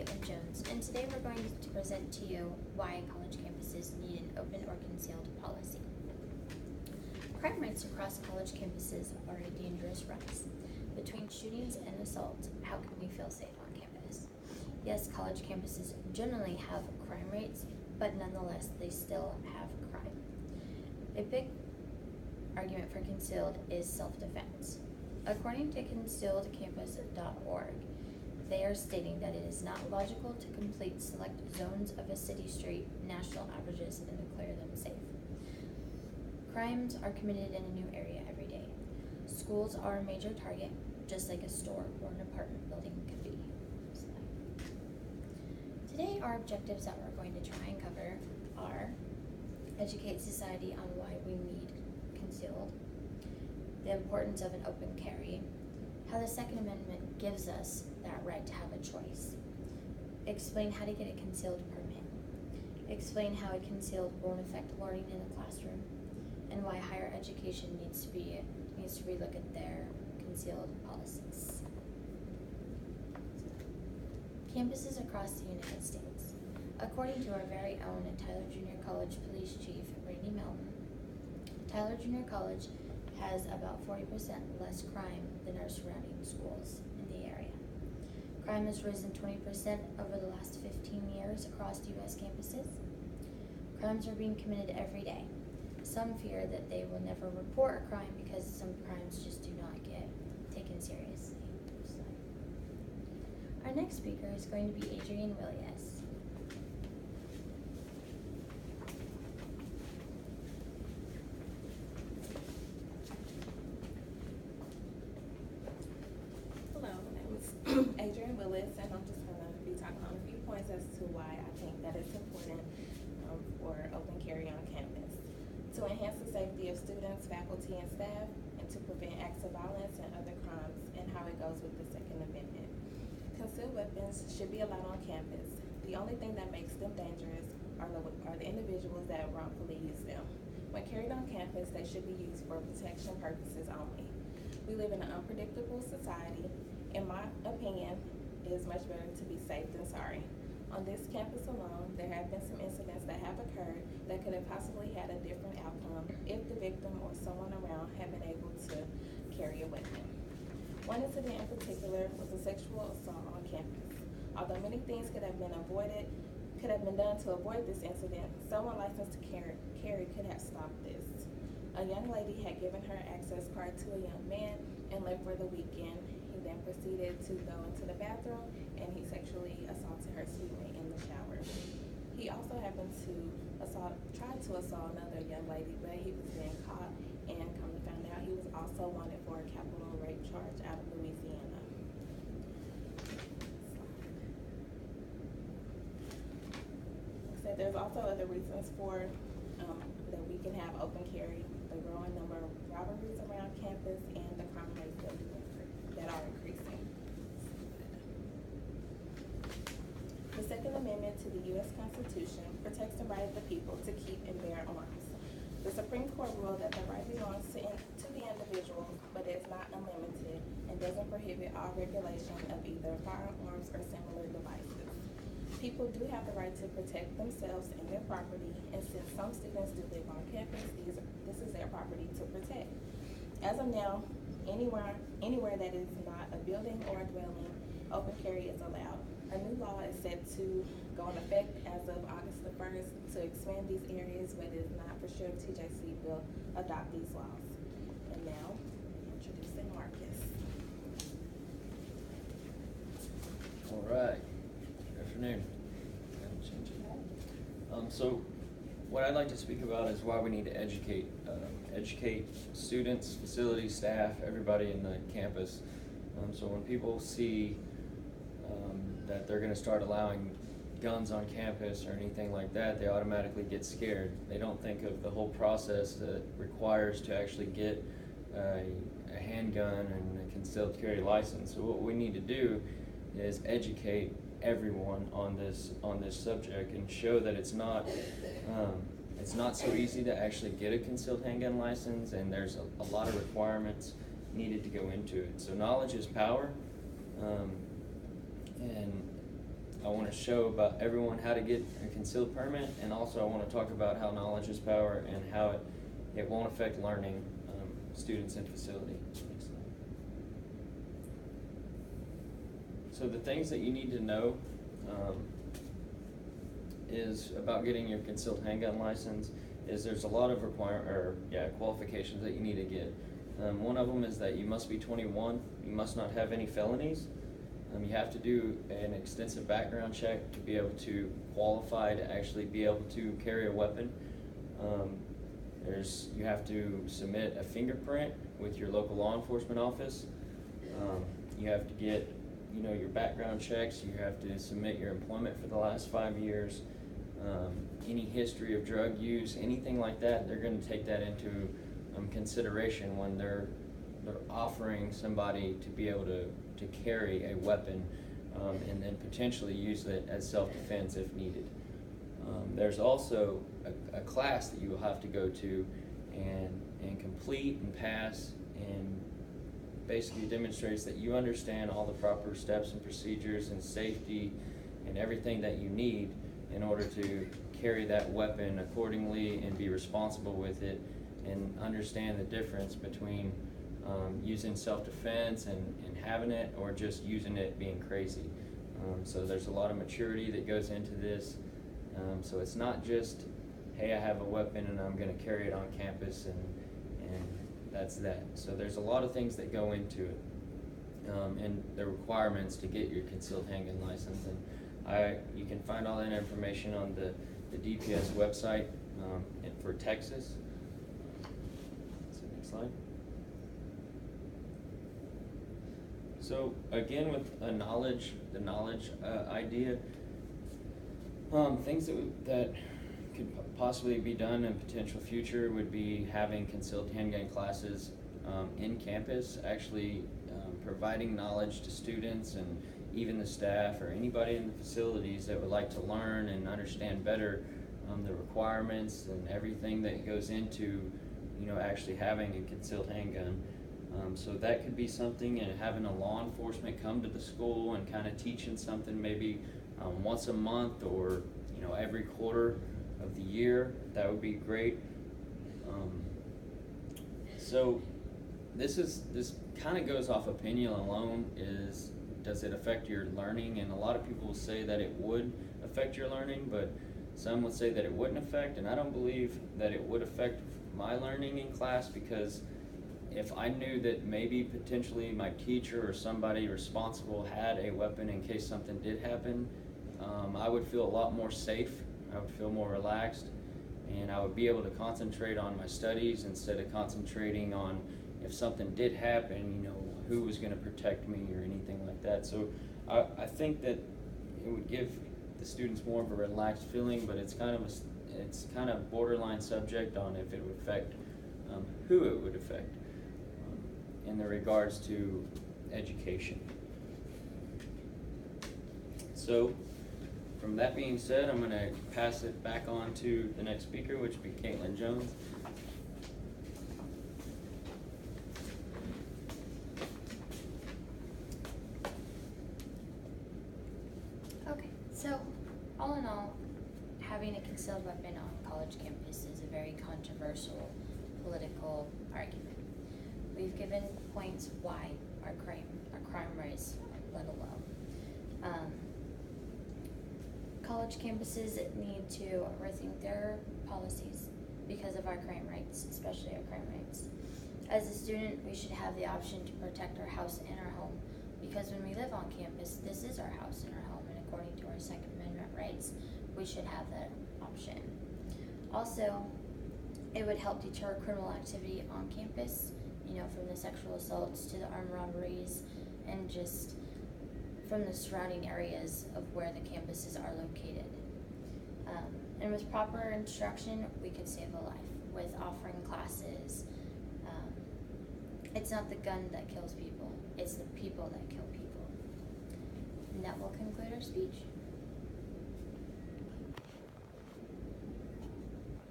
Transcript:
Caitlin Jones, and today we're going to present to you why college campuses need an open or concealed policy. Crime rates across college campuses are a dangerous rise. Between shootings and assaults, how can we feel safe on campus? Yes, college campuses generally have crime rates, but nonetheless, they still have crime. A big argument for concealed is self-defense. According to concealedcampus.org, they are stating that it is not logical to complete select zones of a city street national averages and declare them safe. Crimes are committed in a new area every day. Schools are a major target, just like a store or an apartment building could be. Today, our objectives that we're going to try and cover are educate society on why we need concealed, the importance of an open carry, how the Second Amendment gives us that right to have a choice, explain how to get a concealed permit, explain how a concealed won't affect learning in the classroom, and why higher education needs to relook at their concealed policies. Campuses across the United States. According to our very own Tyler Junior College Police Chief Randy Melton, Tyler Junior College has about 40% less crime than our surrounding schools in the area. Crime has risen 20% over the last 15 years across U.S. campuses. Crimes are being committed every day. Some fear that they will never report a crime because some crimes just do not get taken seriously. Our next speaker is going to be Adrienne Willis. Hello, my name is Adrienne Willis, and I'm just going to be talking on a few points as to why I think that it's important for open carry on campus. To enhance the safety of students, faculty, and staff, and to prevent acts of violence and other crimes, and how it goes with the Second Amendment. Concealed weapons should be allowed on campus. The only thing that makes them dangerous are the individuals that wrongfully use them. When carried on campus, they should be used for protection purposes only. We live in an unpredictable society. In my opinion, it is much better to be safe than sorry. On this campus alone, there have been some incidents that have occurred that could have possibly had a different outcome if the victim or someone around had been able to carry a weapon. One incident in particular was a sexual assault on campus. Although many things could have been done to avoid this incident, someone licensed to carry could have stopped this. A young lady had given her access card to a young man and left for the weekend. He then proceeded to go into the bathroom and he sexually assaulted her sweetly in the shower. He also happened to try to assault another young lady, but he was then caught, and come to find out he was also wanted for a capital rape charge out of Louisiana. So there's also other reasons for that we can have open carry: the growing number of robberies around campus and the crime rates that are increasing. The Second Amendment to the U.S. Constitution protects the right of the people to keep and bear arms. The Supreme Court ruled that the right belongs to the individual, but is not unlimited and doesn't prohibit all regulation of either firearms or similar devices. People do have the right to protect themselves and their property, and since some students do live on campus, this is their property to protect. As of now, anywhere that is not a building or a dwelling, open carry is allowed. A new law is set to go into effect as of August the 1st to expand these areas, but it is not for sure if TJC will adopt these laws. And now, introducing Marcus. All right. Good afternoon. So what I'd like to speak about is why we need to educate students, facilities, staff, everybody in the campus. So when people see that they're going to start allowing guns on campus or anything like that, they automatically get scared. They don't think of the whole process that it requires to actually get a handgun and a concealed carry license. So what we need to do is educate everyone on this subject and show that it's not so easy to actually get a concealed handgun license, and there's a lot of requirements needed to go into it. So knowledge is power, and I want to show about everyone how to get a concealed permit, and also I want to talk about how knowledge is power and how it won't affect learning students in facility. So the things that you need to know is about getting your concealed handgun license is there's a lot of qualifications that you need to get. One of them is that you must be 21, you must not have any felonies. You have to do an extensive background check to be able to qualify to actually be able to carry a weapon. You have to submit a fingerprint with your local law enforcement office. You have to get your background checks. You have to submit your employment for the last 5 years. Any history of drug use, anything like that, they're going to take that into consideration when they're offering somebody to be able to carry a weapon and then potentially use it as self-defense if needed. There's also a class that you will have to go to and complete and pass, and basically demonstrates that you understand all the proper steps and procedures and safety and everything that you need in order to carry that weapon accordingly and be responsible with it, and understand the difference between using self-defense and having it, or just using it being crazy. So there's a lot of maturity that goes into this. So it's not just, hey, I have a weapon and I'm going to carry it on campus and that's that. So there's a lot of things that go into it, and the requirements to get your concealed handgun license. And you can find all that information on the DPS website for Texas. So next slide. So again, with the knowledge idea, things that could possibly be done in potential future would be having concealed handgun classes in campus, actually providing knowledge to students and even the staff or anybody in the facilities that would like to learn and understand better the requirements and everything that goes into actually having a concealed handgun. So that could be something, and having a law enforcement come to the school and kind of teaching something maybe once a month or every quarter of the year. That would be great. So this kind of goes off opinion alone. Does it affect your learning? And a lot of people will say that it would affect your learning, but some would say that it wouldn't affect, and I don't believe that it would affect my learning in class, because if I knew that maybe potentially my teacher or somebody responsible had a weapon in case something did happen, I would feel a lot more safe. I would feel more relaxed, and I would be able to concentrate on my studies instead of concentrating on if something did happen, who was going to protect me or anything like that. So I think that it would give the students more of a relaxed feeling, but it's kind of borderline subject on if it would affect who it would affect in the regards to education. So from that being said, I'm going to pass it back on to the next speaker, which would be Caitlin Jones. Okay, so all in all, having a concealed weapon on college campus is a very controversial political argument. We've given points why our crime rates are little low. College campuses need to rethink their policies because of our crime rates, especially our crime rates. As a student, we should have the option to protect our house and our home, because when we live on campus, this is our house and our home, and according to our Second Amendment rights, we should have that option. Also, it would help deter criminal activity on campus, from the sexual assaults to the armed robberies, and just from the surrounding areas of where the campuses are located. And with proper instruction, we could save a life with offering classes. It's not the gun that kills people, it's the people that kill people. And that will conclude our speech.